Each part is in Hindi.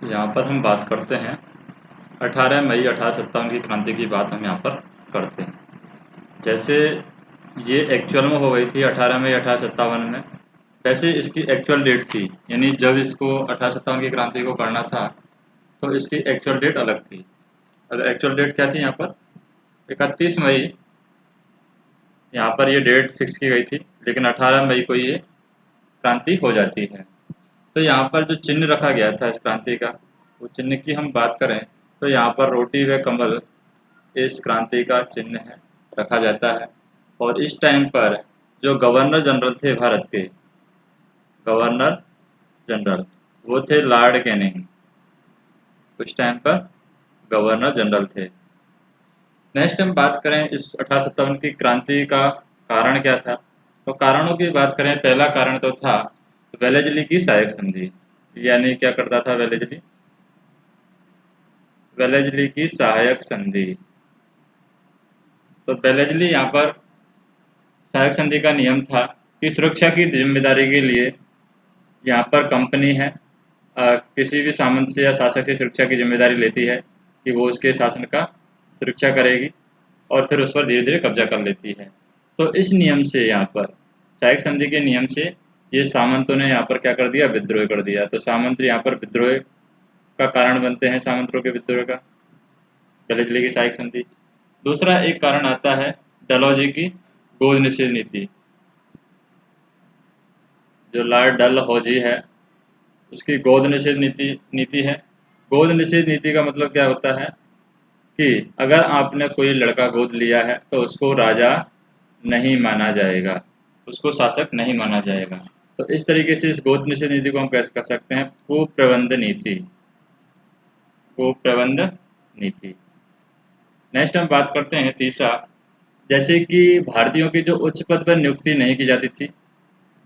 यहाँ पर हम बात करते हैं 18 मई 1857 की क्रांति की बात हम यहाँ पर करते हैं। जैसे ये एक्चुअल में हो गई थी 18 मई 1857 में, वैसे इसकी एक्चुअल डेट थी, यानी जब इसको 1857 की क्रांति को करना था तो इसकी एक्चुअल डेट अलग थी। अगर एक्चुअल डेट क्या थी यहाँ पर 31 मई, यहाँ पर ये डेट फिक्स की गई थी, लेकिन 18 मई को ये क्रांति हो जाती है। तो यहाँ पर जो चिन्ह रखा गया था इस क्रांति का, वो चिन्ह की हम बात करें तो यहाँ पर रोटी व कमल इस क्रांति का चिन्ह है, रखा जाता है। और इस टाइम पर जो गवर्नर जनरल थे भारत के, गवर्नर जनरल, वो थे लॉर्ड कैनिंग। उस टाइम पर गवर्नर जनरल थे। नेक्स्ट हम बात करें इस 1857 की क्रांति का कारण क्या था, तो कारणों की बात करें, पहला कारण तो था वेलेजली की सहायक संधि। यानी क्या करता था वेलेजली? वेलेजली की सहायक संधि। तो वेलेजली यहाँ पर सहायक संधि का नियम था कि सुरक्षा की जिम्मेदारी के लिए यहाँ पर कंपनी है किसी भी सामंत से या शासक से सुरक्षा की जिम्मेदारी लेती है कि वो उसके शासन का सुरक्षा करेगी और फिर उस पर धीरे धीरे कब्जा कर लेती है। तो इस नियम से यहाँ पर सहायक संधि के नियम से ये सामंतों ने यहाँ पर क्या कर दिया, विद्रोह कर दिया। तो सामंत यहाँ पर विद्रोह का कारण बनते हैं, सामंतों के विद्रोह का, वेलेजली की सहायक संधि। दूसरा एक कारण आता है डलहौजी की गोद निषेध नीति। जो लॉर्ड डलहौजी है उसकी गोद निषेध नीति है। गोद निषेध नीति का मतलब क्या होता है कि अगर आपने कोई लड़का गोद लिया है तो उसको राजा नहीं माना जाएगा, उसको शासक नहीं माना जाएगा। तो इस तरीके से इस गोद निषेध नीति को हम कैसे कर सकते हैं, कुप्रबंध नीति, कुप्रबंध नीति। नेक्स्ट हम बात करते हैं तीसरा, जैसे कि भारतीयों की जो उच्च पद पर नियुक्ति नहीं की जाती थी,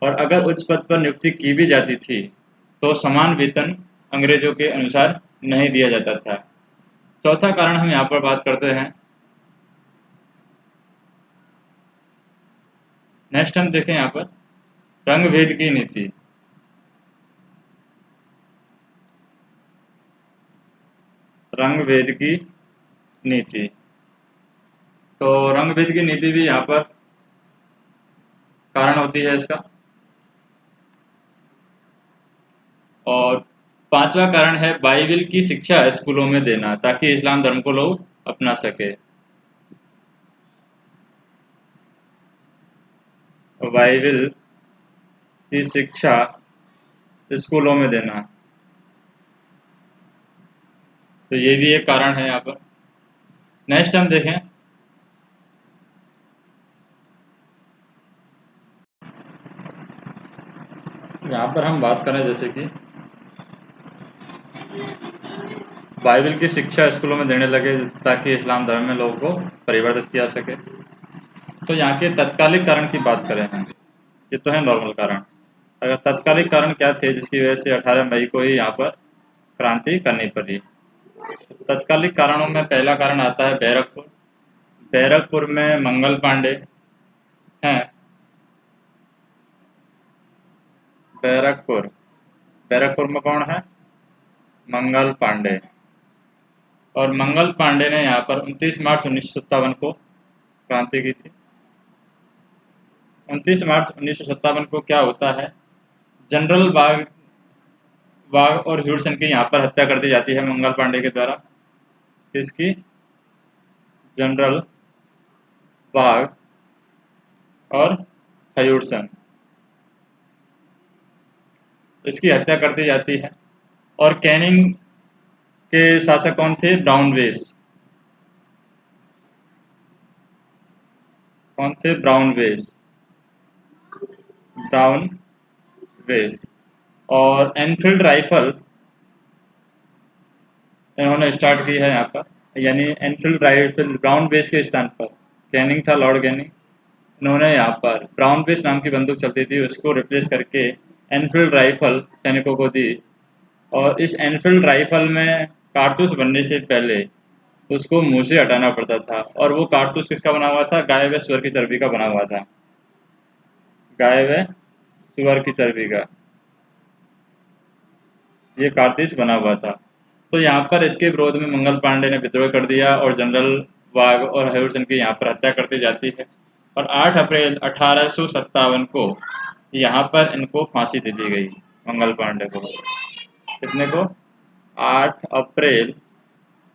और अगर उच्च पद पर नियुक्ति की भी जाती थी तो समान वेतन अंग्रेजों के अनुसार नहीं दिया जाता था। चौथा कारण हम यहाँ पर बात करते हैं। नेक्स्ट हम देखें यहाँ पर रंग भेद की नीति। रंग भेद की नीति, तो रंग भेद की नीति भी यहाँ पर कारण होती है इसका। और पांचवा कारण है बाइबिल की शिक्षा स्कूलों में देना ताकि इस्लाम धर्म को लोग अपना सके। बाइबिल की शिक्षा स्कूलों में देना, तो ये भी एक कारण है यहाँ पर। नेक्स्ट हम देखें यहाँ पर हम बात करें जैसे कि बाइबिल की शिक्षा स्कूलों में देने लगे ताकि इस्लाम धर्म में लोगों को परिवर्तित किया सके। तो यहाँ के तत्कालिक कारण की बात करें हम, ये तो है नॉर्मल कारण। अगर तत्कालिक कारण क्या थे जिसकी वजह से 18 मई को ही यहाँ पर क्रांति करनी पड़ी। तत्कालिक कारणों में पहला कारण आता है बैरकपुर। बैरकपुर में मंगल पांडे हैं। बैरकपुर, बैरकपुर में कौन है? मंगल पांडे। और मंगल पांडे ने यहाँ पर 29 मार्च 1957 को क्रांति की थी। 29 मार्च 1957 को क्या होता है, जनरल बाग और ह्यूडसन की यहाँ पर हत्या कर दी जाती है मंगल पांडे के द्वारा। किसकी? जनरल बाग और ह्यूडसन, इसकी हत्या कर दी जाती है। और कैनिंग के शासक कौन थे? ब्राउनवेस। कौन थे? ब्राउनवेस, ब्राउनवेस। और एनफील्ड राइफल इन्होंने स्टार्ट की है यहाँ पर, यानी एनफील्ड राइफल ब्राउनवेस के स्थान पर, कैनिंग था लॉर्ड कैनिंग, इन्होंने यहाँ पर ब्राउनवेस नाम की बंदूक चलती थी उसको रिप्लेस करके एनफील्ड राइफल सैनिकों को दी। और इस एनफील्ड राइफल में कारतूस बनने से पहले उसको मुंह से हटाना पड़ता था, और वो कारतूस किसका बना हुआ था? गाय व सुअर की चर्बी का बना हुआ था। गाय व सुअर की चर्बी का ये कारतूस बना हुआ था। तो यहाँ पर इसके विरोध में मंगल पांडे ने विद्रोह कर दिया और जनरल वाघ और हयूर सिंह की यहाँ पर हत्या कर दी जाती है। और 8 अप्रैल 1857 को यहाँ पर इनको फांसी दे दी गई, मंगल पांडे को। कितने को? 8 अप्रैल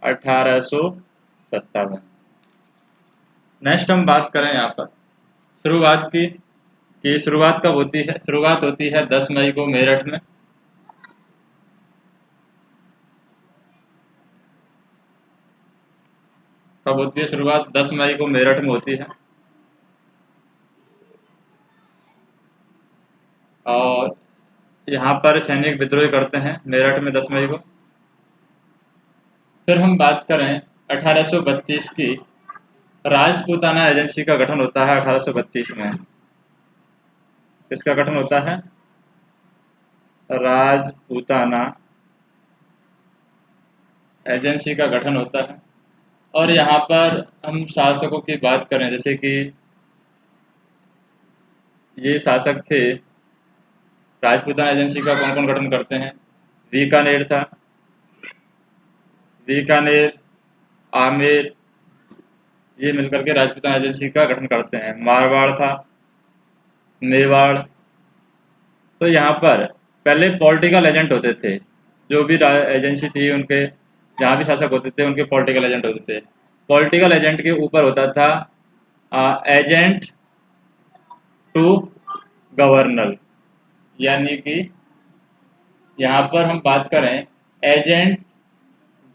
1857। नेक्स्ट हम बात करें यहाँ पर शुरुआत की, कि शुरुआत कब होती है। शुरुआत होती है 10 मई को मेरठ में। कब होती है शुरुआत? 10 मई को मेरठ में होती है। और यहाँ पर सैनिक विद्रोह करते हैं मेरठ में 10 मई को। फिर हम बात करें 1832 की, राजपूताना एजेंसी का गठन होता है 1832 में। किसका गठन होता है? राजपूताना एजेंसी का गठन होता है। और यहाँ पर हम शासकों की बात करें, जैसे कि ये शासक थे, राजपूताना एजेंसी का कौन कौन गठन करते हैं? बीकानेर था, बीकानेर, आमेर, ये मिलकर के राजपूताना एजेंसी का गठन करते हैं। मारवाड़ था, मेवाड़। तो यहाँ पर पहले पॉलिटिकल एजेंट होते थे, जो भी एजेंसी थी उनके, जहाँ भी शासक होते थे उनके पॉलिटिकल एजेंट होते थे। पॉलिटिकल एजेंट के ऊपर होता था एजेंट टू गवर्नर, यानी कि यहाँ पर हम बात करें एजेंट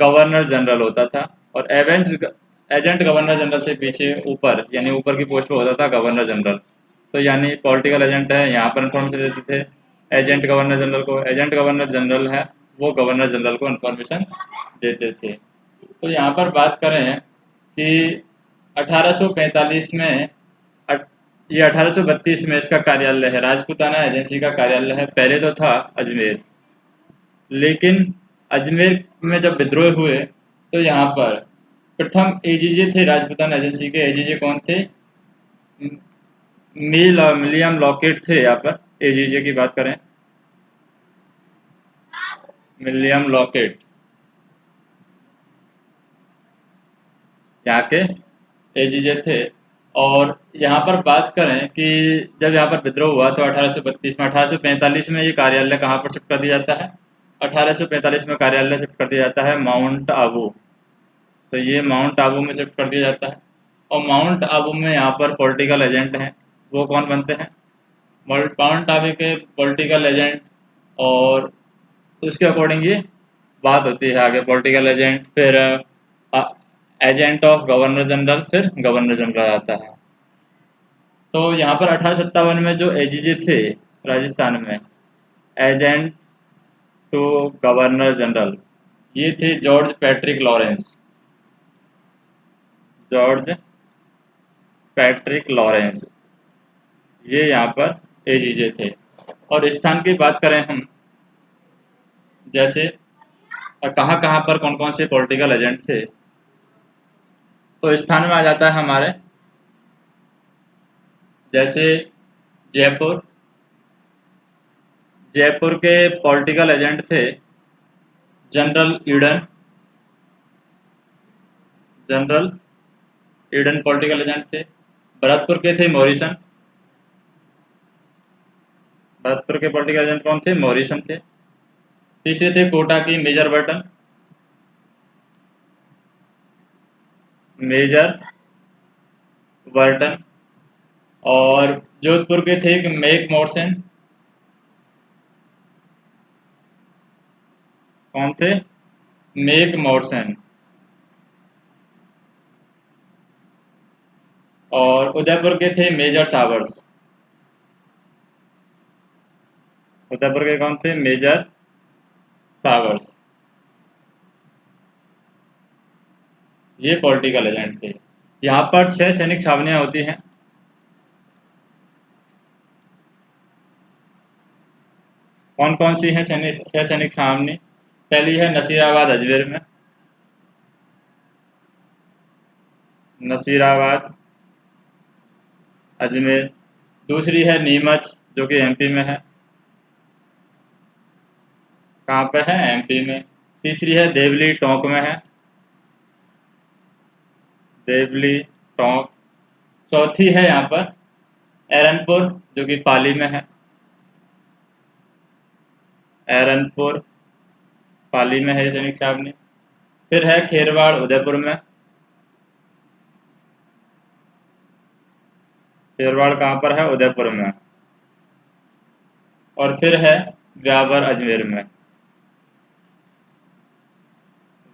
गवर्नर जनरल होता था, और एजेंट गवर्नर जनरल से पीछे ऊपर, यानी ऊपर की पोस्ट पे होता था गवर्नर जनरल। तो यानी पॉलिटिकल एजेंट है, यहाँ पर इन्फॉर्मेशन देते थे एजेंट गवर्नर जनरल को। एजेंट गवर्नर जनरल है, वो गवर्नर जनरल को इन्फॉर्मेशन देते थे। तो यहाँ पर बात करें कि 1845 में, ये 1832 में इसका कार्यालय है, राजपूताना एजेंसी का कार्यालय है। पहले तो था अजमेर, लेकिन अजमेर में जब विद्रोह हुए तो यहाँ पर प्रथम एजीजे थे राजपूताना एजेंसी के। एजीजे कौन थे? मिलियम लॉकेट थे। यहाँ पर एजीजे की बात करें, विलियम लॉकेट यहाँ के एजीजे थे। और यहाँ पर बात करें कि जब यहाँ पर विद्रोह हुआ तो 1832 में, 1845 में ये कार्यालय कहाँ पर शिफ्ट कर दिया जाता है? 1845 में कार्यालय शिफ्ट कर दिया जाता है माउंट आबू। तो ये माउंट आबू में शिफ्ट कर दिया जाता है। और माउंट आबू में यहाँ पर पॉलिटिकल एजेंट हैं, वो कौन बनते हैं? माउंट आबू के पॉलिटिकल एजेंट। और उसके अकॉर्डिंग ये बात होती है आगे, पॉलिटिकल एजेंट, फिर एजेंट ऑफ गवर्नर जनरल, फिर गवर्नर जनरल आता है। तो यहाँ पर 1857 में जो एजीजे थे राजस्थान में, एजेंट टू गवर्नर जनरल, ये थे George Patrick Lawrence. George Patrick Lawrence, ये यहाँ पर एजीजे थे। और स्थान की बात करें हम, जैसे कहाँ कहाँ पर कौन कौन से पॉलिटिकल एजेंट थे, तो स्थान में आ जाता है हमारे, जैसे जयपुर। जयपुर के पॉलिटिकल एजेंट थे general Eden. General Eden political agent थे। भरतपुर के थे मॉरिसन। भरतपुर के पॉलिटिकल एजेंट कौन थे? मॉरिसन थे। तीसरे थे कोटा की मेजर बर्टन। Major Burton. और जोधपुर के थे मेक मोर्सन। कौन थे? मेक मोर्सन। और उदयपुर के थे मेजर सावर्स। उदयपुर के कौन थे? मेजर सावर्स। ये पॉलिटिकल एजेंट थे। यहाँ पर 6 सैनिक छावनियां होती हैं। कौन कौन सी हैं 6 सैनिक छावनी? पहली है नसीराबाद अजमेर में, नसीराबाद अजमेर। दूसरी है नीमच, जो कि एमपी में है। कहाँ पे है? एमपी में। तीसरी है देवली टोंक में है, देवली टोंक। चौथी है यहाँ पर एरनपुर जो कि पाली में है, एरनपुर पाली में है ये सैनिक छावनी। फिर है खेरवाड़ उदयपुर में, खेरवाड़ कहाँ पर है? उदयपुर में। और फिर है ब्यावर अजमेर में,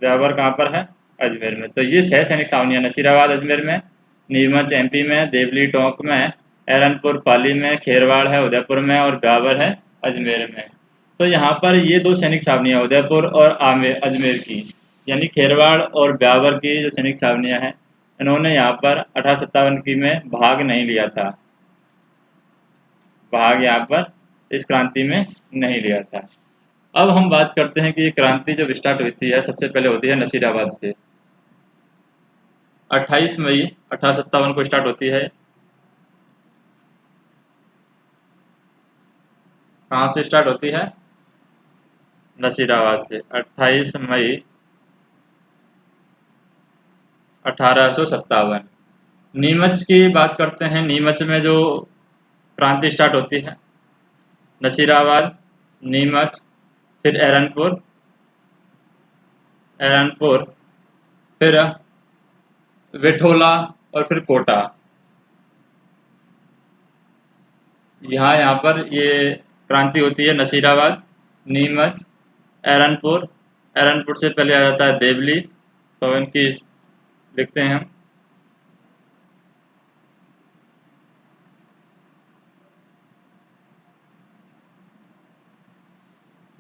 ब्यावर कहाँ पर है? अजमेर में। तो ये 6 सैनिक छावनियां नसीराबाद अजमेर में, नीमच एमपी में, देवली टोंक में, एरनपुर पाली में, खेरवाड़ है उदयपुर में और ब्यावर है अजमेर में। तो यहाँ पर ये 2 सैनिक छावनियां उदयपुर और आमेर अजमेर की, यानी खेरवाड़ और ब्यावर की जो सैनिक छावनियां हैं, इन्होंने यहाँ पर 1857 की में भाग नहीं लिया था, भाग यहाँ पर इस क्रांति में नहीं लिया था। अब हम बात करते हैं कि ये क्रांति जब स्टार्ट होती है सबसे पहले होती है नसीराबाद से। 28 मई 1857 को स्टार्ट होती है। कहाँ से स्टार्ट होती है? नसीराबाद से। 28 मई 1857। नीमच की बात करते हैं। नीमच में जो क्रांति स्टार्ट होती है, नसीराबाद, नीमच, फिर एरनपुर, एरनपुर, फिर विठोला और फिर कोटा। यहाँ पर ये क्रांति होती है नसीराबाद, नीमच, एरनपुर। एरनपुर से पहले आ जाता है देवली, तो इनकी लिखते हैं हम।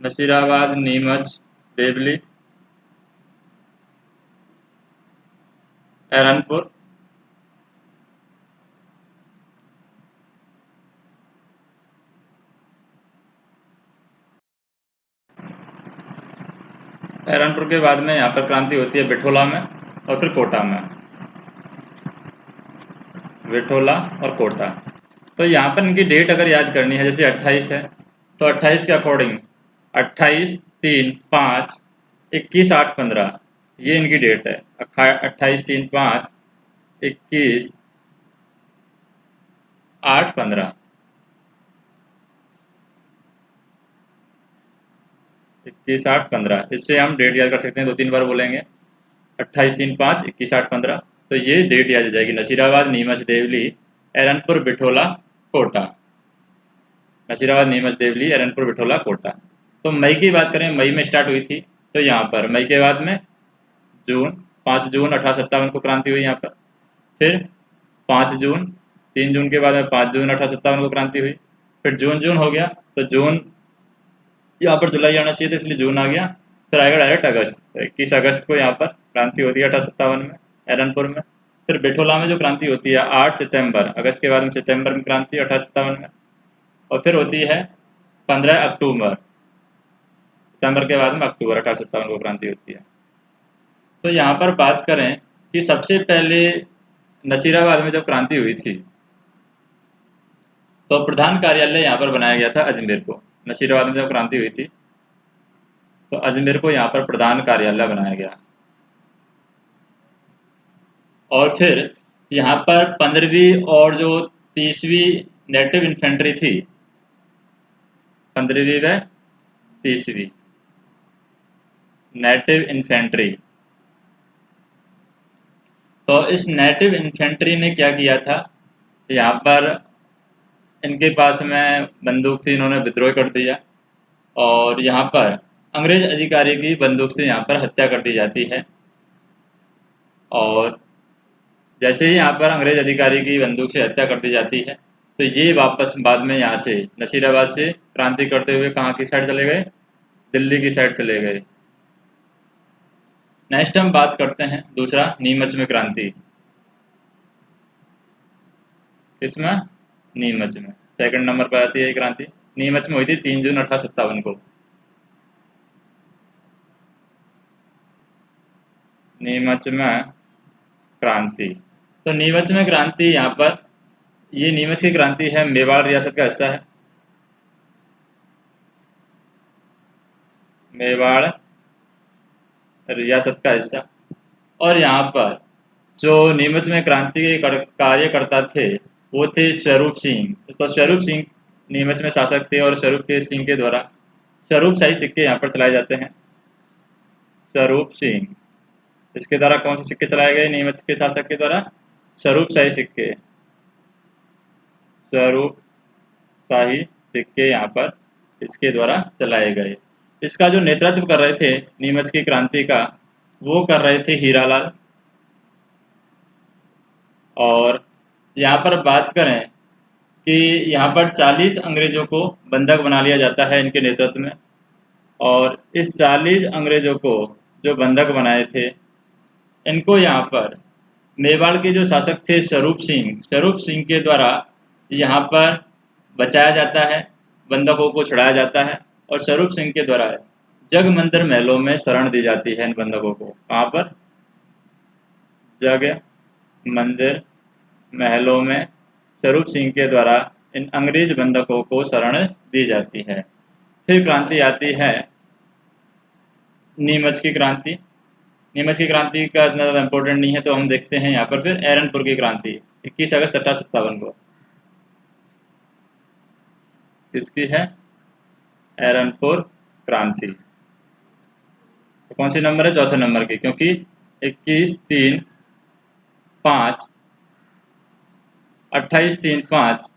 नसीराबाद, नीमच, देवली, एरनपुर, एरनपुर के बाद में यहाँ पर क्रांति होती है बिठोला में और फिर कोटा में, विठोला और कोटा। तो यहाँ पर इनकी डेट अगर याद करनी है, जैसे 28 है तो 28 के अकॉर्डिंग 28, 3, 5, 21, 8, 15 ये इनकी डेट है। 28, 3, 5, 21, 8, 15, 21, 8, 15। इससे हम डेट याद कर सकते हैं, 2-3 बार बोलेंगे 28, 3, 5, 21, 8, 15। तो ये डेट याद हो जाएगी। नसीराबाद, नीमच, देवली, एरनपुर, बिठोला, कोटा। नसीराबाद, नीमच, देवली, एरनपुर, बिठोला, कोटा। तो मई की बात करें, मई में स्टार्ट हुई थी। तो यहाँ पर मई के बाद में जून, 5 जून 1857 को क्रांति हुई यहाँ पर। फिर 5 जून, 3 जून के बाद में 5 जून 1857 को क्रांति हुई। फिर जून जून हो गया तो जून, यहाँ पर जुलाई आना चाहिए था इसलिए जून आ गया। फिर आएगा डायरेक्ट अगस्त। तो 21 अगस्त को यहाँ पर क्रांति होती है 1857 में एरनपुर में। फिर बिठोला में जो क्रांति होती है 8 सितंबर, अगस्त के बाद में सितंबर में क्रांति 1857 में। और फिर होती है 15 अक्टूबर, सितंबर के बाद में अक्टूबर 1857 को क्रांति होती है। तो यहाँ पर बात करें कि सबसे पहले नसीराबाद में जब क्रांति हुई थी तो प्रधान कार्यालय यहाँ पर बनाया गया था अजमेर को। नसीराबाद में जब क्रांति हुई थी तो अजमेर को यहाँ पर प्रधान कार्यालय बनाया गया। और फिर यहाँ पर 15वीं और जो 30वीं नेटिव इन्फेंट्री थी, 15वीं व 30वीं नेटिव इन्फेंट्री, तो इस नेटिव इन्फेंट्री ने क्या किया था, यहाँ पर इनके पास में बंदूक थी, इन्होंने विद्रोह कर दिया। और यहाँ पर अंग्रेज अधिकारी की बंदूक से यहाँ पर हत्या कर दी जाती है। और जैसे ही यहाँ पर अंग्रेज अधिकारी की बंदूक से हत्या कर दी जाती है तो ये वापस बाद में यहाँ से नसीराबाद से क्रांति करते हुए कहाँ की साइड चले गए? दिल्ली की साइड चले गए। नेक्स्ट हम बात करते हैं दूसरा, नीमच में क्रांति। किसमें? नीमच में। सेकंड नंबर पर आती है क्रांति। नीमच में हुई थी 3 जून 1857 को। नीमच में क्रांति। तो नीमच में क्रांति यहाँ पर, ये नीमच की क्रांति है, मेवाड़ रियासत का हिस्सा है। मेवाड़ रियासत का हिस्सा। और यहाँ पर जो नीमच में क्रांति के कार्यकर्ता थे वो थे स्वरूप सिंह। तो स्वरूप सिंह नीमच में शासक थे और स्वरूप के सिंह के द्वारा स्वरूप शाही सिक्के यहाँ पर चलाए जाते हैं। स्वरूप सिंह, इसके द्वारा कौन से सिक्के चलाए गए नीमच के शासक के द्वारा? स्वरूप शाही सिक्के। स्वरूप शाही सिक्के यहाँ पर इसके द्वारा चलाए गए। इसका जो नेतृत्व कर रहे थे नीमच की क्रांति का, वो कर रहे थे हीरालाल। और यहाँ पर बात करें कि यहाँ पर 40 अंग्रेजों को बंधक बना लिया जाता है इनके नेतृत्व में। और इस 40 अंग्रेजों को जो बंधक बनाए थे, इनको यहाँ पर मेवाड़ के जो शासक थे स्वरूप सिंह के द्वारा यहाँ पर बचाया जाता है, बंधकों को छुड़ाया जाता है। और स्वरूप सिंह के द्वारा जग मंदिर महलों में शरण दी जाती है इन बंधकों को। कहाँ पर? जग मंदिर महलों में स्वरूप सिंह के द्वारा इन अंग्रेज बंधकों को शरण दी जाती है। फिर क्रांति आती है नीमच की क्रांति। नीमच की क्रांति का इतना ज़्यादा इम्पोर्टेंट नहीं है, तो हम देखते हैं यहाँ पर फिर एरनपुर की क्रांति 21 अगस्त 1857 को। किसकी है? एरनपुर क्रांति। तो कौन सी नंबर है? चौथे नंबर की, क्योंकि 21, 3, 5, 28, 3, 5,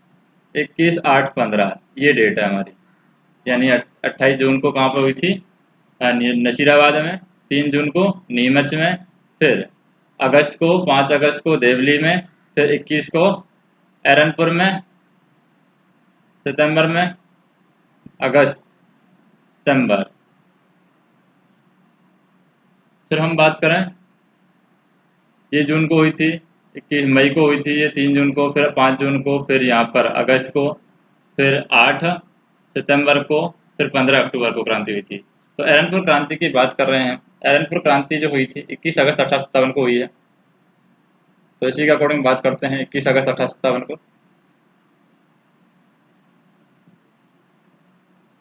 21, 8, 15 ये डेट है हमारी। यानी 28 जून को कहाँ पर हुई थी? नसीराबाद में। 3 जून को नीमच में। फिर अगस्त को 5 अगस्त को देवली में। फिर 21 को एरनपुर में। सितंबर में, अगस्त, सितंबर। फिर हम बात करें, ये जून को हुई थी, 21 मई को हुई थी ये, 3 जून को, फिर 5 जून को, फिर यहाँ पर अगस्त को, फिर 8 सितंबर को, फिर 15 अक्टूबर को क्रांति हुई थी। तो एरनपुर क्रांति की बात कर रहे हैं। एरनपुर क्रांति जो हुई थी 21 अगस्त 1857 को हुई है। तो इसी के अकॉर्डिंग बात करते हैं 21 अगस्त 1857 को।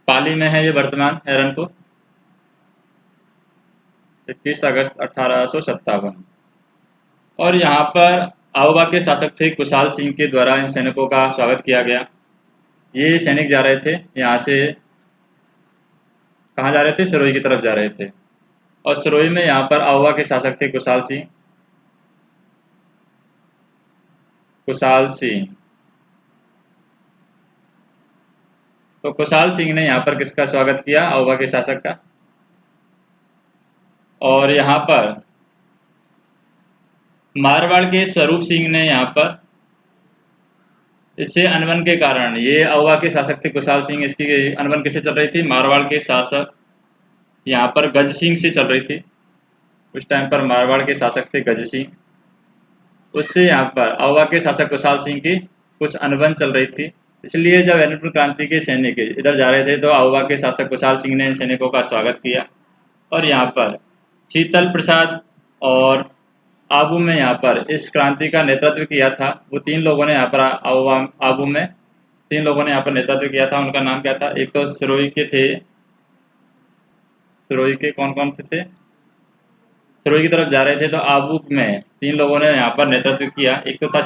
पाली में है ये वर्तमान एरनपुर। 21 अगस्त 1857। और यहाँ पर आओबा के शासक थे कुशाल सिंह के द्वारा इन सैनिकों का स्वागत किया गया। ये सैनिक जा रहे थे यहाँ से, कहाँ जा रहे थे? सिरोही की तरफ जा रहे थे। और सिरोही में यहाँ पर आओबा के शासक थे कुशाल सिंह। तो कुशाल सिंह ने यहाँ पर किसका स्वागत किया? आओबा के शासक का। और यहाँ पर मारवाड़ के स्वरूप सिंह ने यहाँ पर इससे अनबन के कारण, ये आओबा के शासक थे कुशाल सिंह, इसकी अनबन किससे चल रही थी? मारवाड़ के शासक यहाँ पर गज सिंह से चल रही थी। उस टाइम पर मारवाड़ के शासक थे गज सिंह, उससे यहाँ पर आओबा के शासक कुशाल सिंह की कुछ अनबन चल रही थी। इसलिए जब एरनपुर क्रांति के सैनिक इधर जा रहे थे तो आओबा के शासक कुशाल सिंह ने इन सैनिकों का स्वागत किया। और यहाँ पर शीतल प्रसाद और आबू में यहाँ पर इस क्रांति का नेतृत्व किया था। वो 3 लोगों ने यहाँ पर आबू में 3 लोगों ने यहाँ पर नेतृत्व किया था। उनका नाम क्या था? एक तो सिरोही के थे, सिरोही के कौन कौन थे? सिरोही की तरफ जा रहे थे तो आबू में 3 लोगों ने यहाँ पर नेतृत्व किया। एक तो था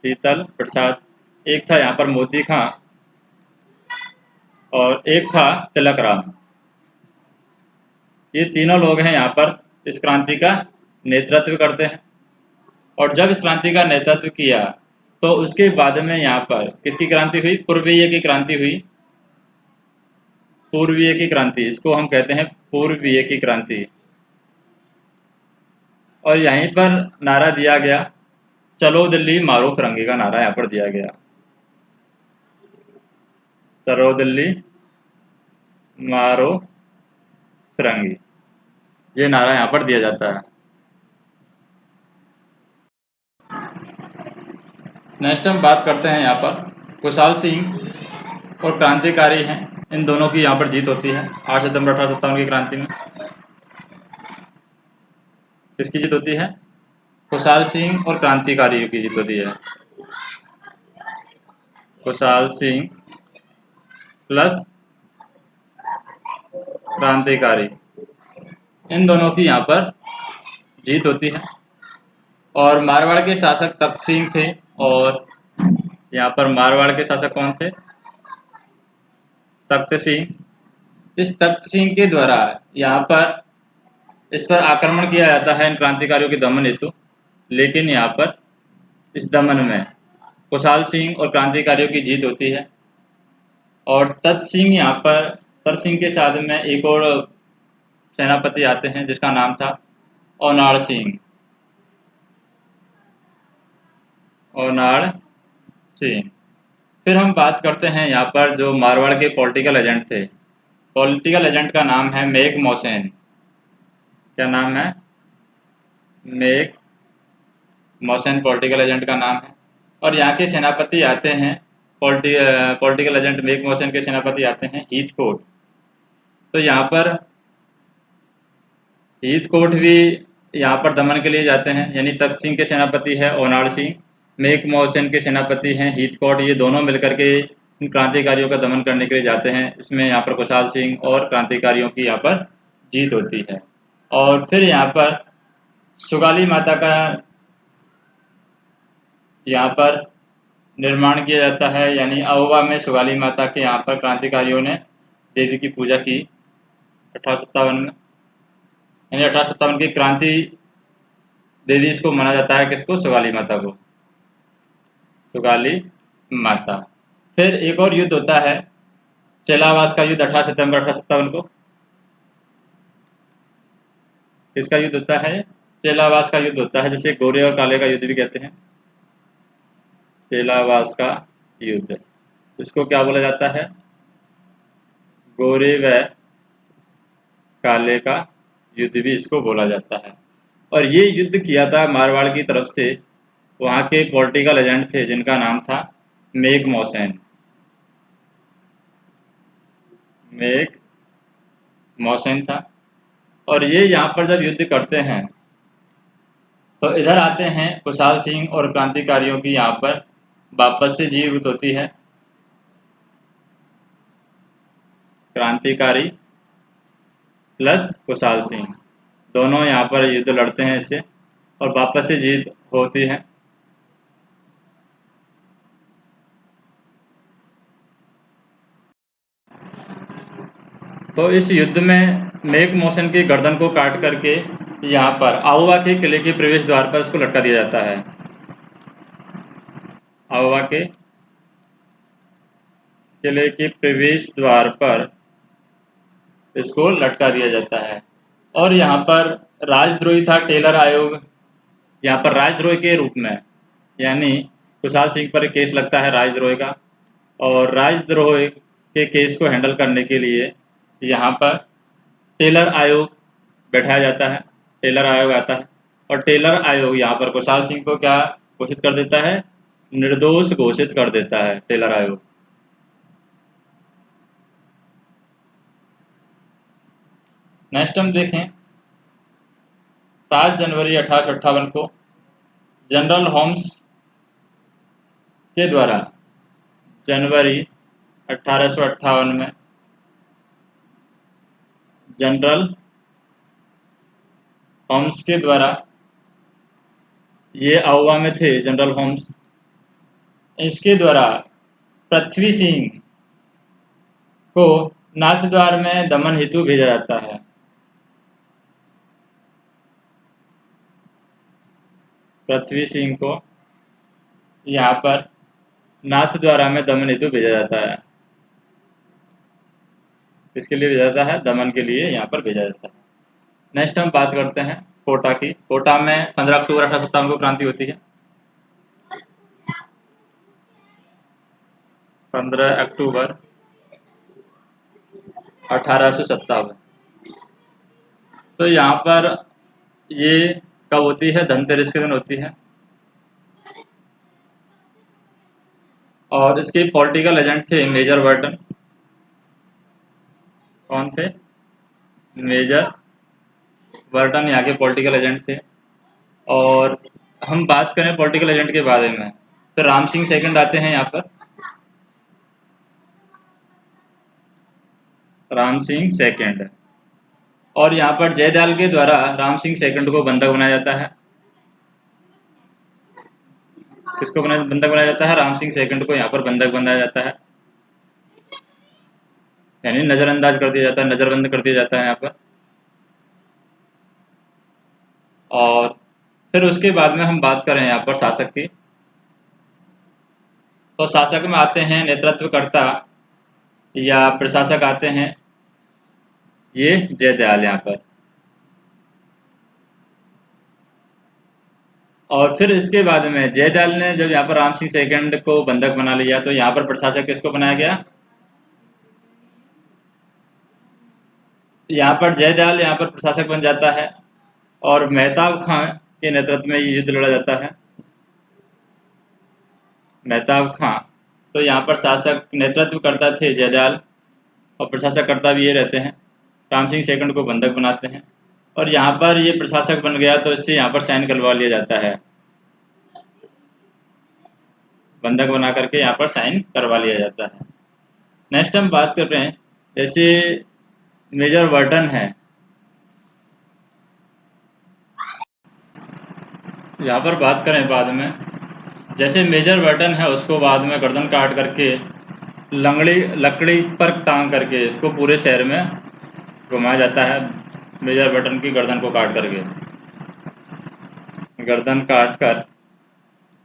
शीतल प्रसाद, एक था यहाँ पर मोती खां, और एक था तिलक राम। ये तीनों लोग हैं यहाँ पर इस क्रांति का नेतृत्व करते हैं। और जब इस क्रांति का नेतृत्व किया तो उसके बाद में यहाँ पर किसकी क्रांति हुई? पूर्वीय की क्रांति हुई। पूर्वीय की क्रांति, इसको हम कहते हैं पूर्वीय की क्रांति। और यहीं पर नारा दिया गया, चलो दिल्ली मारो फिरंगी का नारा यहाँ पर दिया गया। चलो दिल्ली मारो फिरंगी, ये नारा यहाँ पर दिया जाता है। नेक्स्ट हम बात करते हैं यहाँ पर कुशाल सिंह और क्रांतिकारी हैं, इन दोनों की यहाँ पर जीत होती है 8 सितंबर 1857 की क्रांति में। किसकी जीत होती है? कुशाल सिंह और क्रांतिकारियों की जीत होती है। कुशाल सिंह प्लस क्रांतिकारी, इन दोनों की यहाँ पर जीत होती है। और मारवाड़ के शासक तख्त सिंह थे, और यहाँ पर मारवाड़ के शासक कौन थे? तख्त सिंह। इस तख्त सिंह के द्वारा यहाँ पर इस पर आक्रमण किया जाता है इन क्रांतिकारियों के दमन हेतु, लेकिन यहाँ पर इस दमन में खुशहाल सिंह और क्रांतिकारियों की जीत होती है। और तख्त सिंह यहाँ पर तख्त सिंह के साथ में एक और सेनापति आते हैं जिसका नाम था ओनाड़ सिंह। ओनाड़ सिंह। फिर हम बात करते हैं यहाँ पर जो मारवाड़ के पॉलिटिकल एजेंट थे। पॉलिटिकल एजेंट का नाम है मेक मोहसेन। क्या नाम है? मेक मोहसेन पॉलिटिकल एजेंट का नाम है। और यहाँ के सेनापति आते हैं, पॉलिटिकल एजेंट मेक मोहसेन के सेनापति आते हैं हीथकोट। तो यहाँ पर हीथकोट भी यहाँ पर दमन के लिए जाते हैं, यानी तख्त सिंह के सेनापति है ओनाड़ सिंह, मेक मोहसेन के सेनापति हैं हीथकोट। ये दोनों मिलकर के इन क्रांतिकारियों का दमन करने के लिए जाते हैं। इसमें यहाँ पर खुशहाल सिंह और क्रांतिकारियों की यहाँ पर जीत होती है। और फिर यहाँ पर सुगाली माता का यहाँ पर निर्माण किया जाता है, यानी अहोवा में सुगाली माता के यहाँ पर क्रांतिकारियों ने देवी की पूजा की 1857 में, यानी 1857 की क्रांति देवी इसको माना जाता है। किसको? सुगाली माता को, सुगाली माता। फिर एक और युद्ध होता है चेलावास का युद्ध 18 सितंबर 1857 को। किसका युद्ध होता है? चेलावास का युद्ध होता है, जिसे गोरे और काले का युद्ध भी कहते हैं। चेलावास का युद्ध, इसको क्या बोला जाता है? गोरे व काले का युद्ध भी इसको बोला जाता है। और ये युद्ध किया था मारवाड़ की तरफ से, वहाँ के पॉलिटिकल एजेंट थे जिनका नाम था मेक मोहसेन। मेक मोहसेन था। और ये यहाँ पर जब युद्ध करते हैं तो इधर आते हैं खुशहाल सिंह और क्रांतिकारियों की यहाँ पर वापस से जीत होती है। क्रांतिकारी प्लस खुशहाल सिंह दोनों यहाँ पर युद्ध लड़ते हैं इससे, और वापस से जीत होती है। तो इस युद्ध में मेक मोहसेन की गर्दन को काट करके यहाँ पर अहोवा के किले के प्रवेश द्वार पर इसको लटका दिया जाता है। अहोवा के किले के प्रवेश द्वार पर इसको लटका दिया जाता है। और यहाँ पर राजद्रोही था टेलर आयोग, यहाँ पर राजद्रोही के रूप में, यानी खुशहाल सिंह पर केस लगता है राजद्रोही का, और राजद्रोही के केस को हैंडल करने के लिए यहाँ पर टेलर आयोग बैठाया जाता है। टेलर आयोग आता है, और टेलर आयोग यहाँ पर खुशहाल सिंह को क्या घोषित कर देता है? निर्दोष घोषित कर देता है टेलर आयोग। नेक्स्ट हम देखें 7 जनवरी 1858 को जनरल होम्स के द्वारा जनवरी 1858 में जनरल होम्स के द्वारा, ये अहोवा में थे जनरल होम्स, इसके द्वारा पृथ्वी सिंह को नाथद्वार में दमन हेतु भेजा जाता है। पृथ्वी सिंह को यहाँ पर नाथद्वारा में दमन हेतु भेजा जाता है। किसके लिए भेजा जाता है? दमन के लिए यहाँ पर भेजा जाता है। नेक्स्ट हम बात करते हैं कोटा की। कोटा में 15 अक्टूबर 1857 को क्रांति होती है। 15 अक्टूबर 1857। तो यहाँ पर ये कब होती है? धनतेरस के दिन होती है। और इसके पॉलिटिकल एजेंट थे मेजर वर्टन। कौन थे? मेजर वर्टन यहाँ के पॉलिटिकल एजेंट थे। और हम बात करें पॉलिटिकल एजेंट के बारे में, तो राम सिंह सेकंड आते हैं यहाँ पर। राम सिंह सेकंड और यहाँ पर जयदयाल के द्वारा राम सिंह सेकंड को बंधक बनाया जाता है। किसको बंधक बनाया जाता है? राम सिंह सेकंड को यहाँ पर बंधक बनाया जाता है, यानी नजरअंदाज कर दिया जाता है, नजरबंद कर दिया जाता है यहाँ पर। और फिर उसके बाद में हम बात करें यहाँ पर शासक की, तो शासक में आते हैं नेतृत्वकर्ता या प्रशासक आते हैं ये जयदयाल यहाँ पर। और फिर इसके बाद में जयदयाल ने जब यहाँ पर राम सिंह सेकंड को बंधक बना लिया तो यहाँ पर प्रशासक किसको बनाया गया? यहाँ पर जयदयाल यहाँ पर प्रशासक बन जाता है और मेहताब खां के नेतृत्व में ये युद्ध लड़ा जाता है। मेहताब खां, तो यहाँ पर शासक नेतृत्व करता थे जयदयाल और प्रशासक करता भी ये रहते हैं। राम सिंह सेकंड को बंधक बनाते हैं और यहाँ पर ये प्रशासक बन गया तो इससे यहाँ पर साइन करवा लिया जाता है, बंधक बना करके यहाँ पर साइन करवा लिया जाता है। नेक्स्ट हम बात कर रहे हैं, जैसे मेजर वर्टन है, यहाँ पर बात करें बाद में, जैसे मेजर वर्टन है उसको बाद में गर्दन काट करके लकड़ी पर टांग करके इसको पूरे शहर में घुमाया जाता है। मेजर वर्टन की गर्दन को काट करके, गर्दन काट कर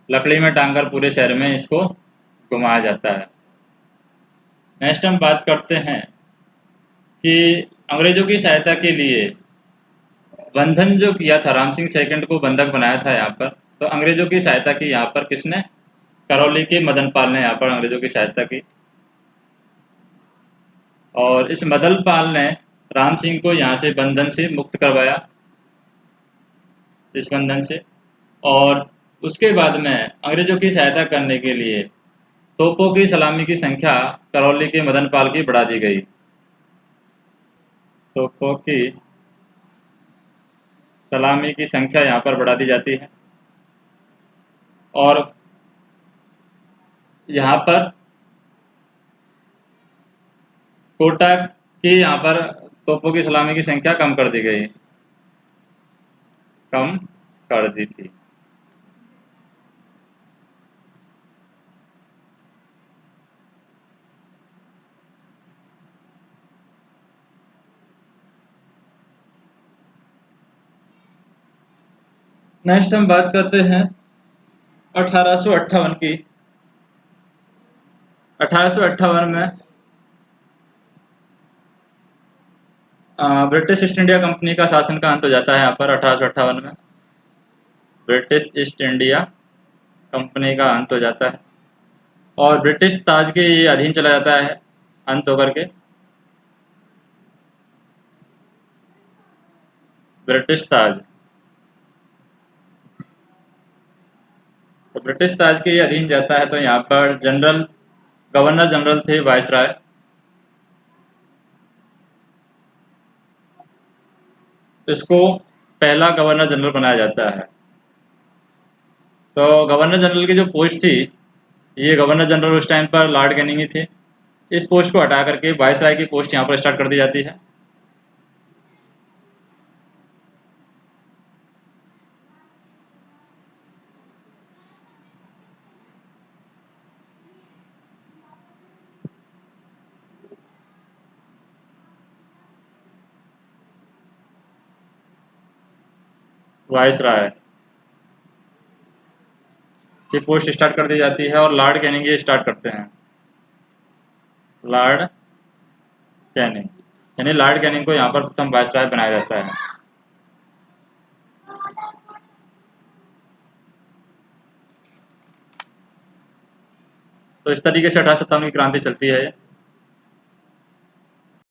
लकड़ी में टांग कर पूरे शहर में इसको घुमाया जाता है। नेक्स्ट हम बात करते हैं कि अंग्रेजों की सहायता के लिए बंधन जो किया था, राम सिंह सेकंड को बंधक बनाया था यहाँ पर, तो अंग्रेजों की सहायता की यहाँ पर किसने? करौली के मदन पाल ने यहाँ पर अंग्रेजों की सहायता की। और इस मदन पाल ने राम सिंह को यहाँ से बंधन से मुक्त करवाया, इस बंधन से। और उसके बाद में अंग्रेजों की सहायता करने के लिए तोपों की सलामी की संख्या करौली के मदन पाल की बढ़ा दी गई। तोपों की सलामी की संख्या यहाँ पर बढ़ा दी जाती है और यहाँ पर कोटा की यहाँ पर तोपों की सलामी की संख्या कम कर दी गई, कम कर दी थी। नेक्स्ट हम बात करते हैं 1858 की। 1858 में ब्रिटिश ईस्ट इंडिया कंपनी का शासन का अंत हो जाता है। यहाँ पर 1858 में ब्रिटिश ईस्ट इंडिया कंपनी का अंत हो जाता है और ब्रिटिश ताज के अधीन चला जाता है अंत होकर के। ब्रिटिश ताज, तो ब्रिटिश ताज के अधीन जाता है, तो यहाँ पर गवर्नर जनरल थे वायसराय। इसको पहला गवर्नर जनरल बनाया जाता है। तो गवर्नर जनरल की जो पोस्ट थी, ये गवर्नर जनरल उस टाइम पर लॉर्ड कैनिंग ही थे। इस पोस्ट को हटा करके वायसराय की पोस्ट यहाँ पर स्टार्ट कर दी जाती है। वायसराय की पोस्ट स्टार्ट कर दी जाती है और लॉर्ड कैनिंग ये स्टार्ट करते हैं। लॉर्ड कैनिंग, यानी लॉर्ड कैनिंग को यहाँ पर प्रथम वायसराय बनाया जाता है। तो इस तरीके से 1857 की क्रांति चलती है।